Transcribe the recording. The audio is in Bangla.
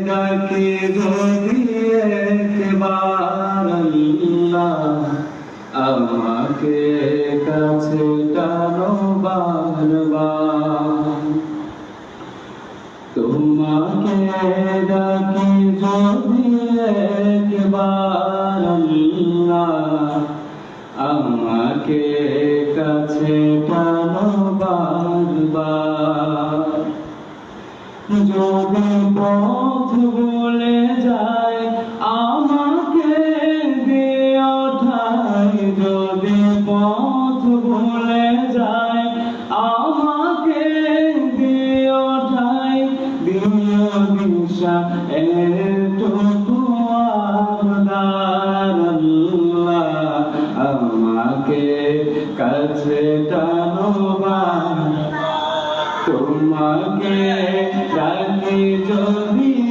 ডাকি যদি একবার আল্লাহ আমাকে কাছে টানো বারবার। তোমাকে ডাকি যদি একবার আল্লাহ আমাকে কাছে টানো বারবার। যদি পথ ভুলে যায় আমাকে দিও ঠাই, যদি পথ ভুলে যায় আমাকে দিও ঠাই, দিও দিশা এটুকু আবদার আল্লাহ আমাকে কাছে টানো বারবার। তোমাকে ডাকি যদি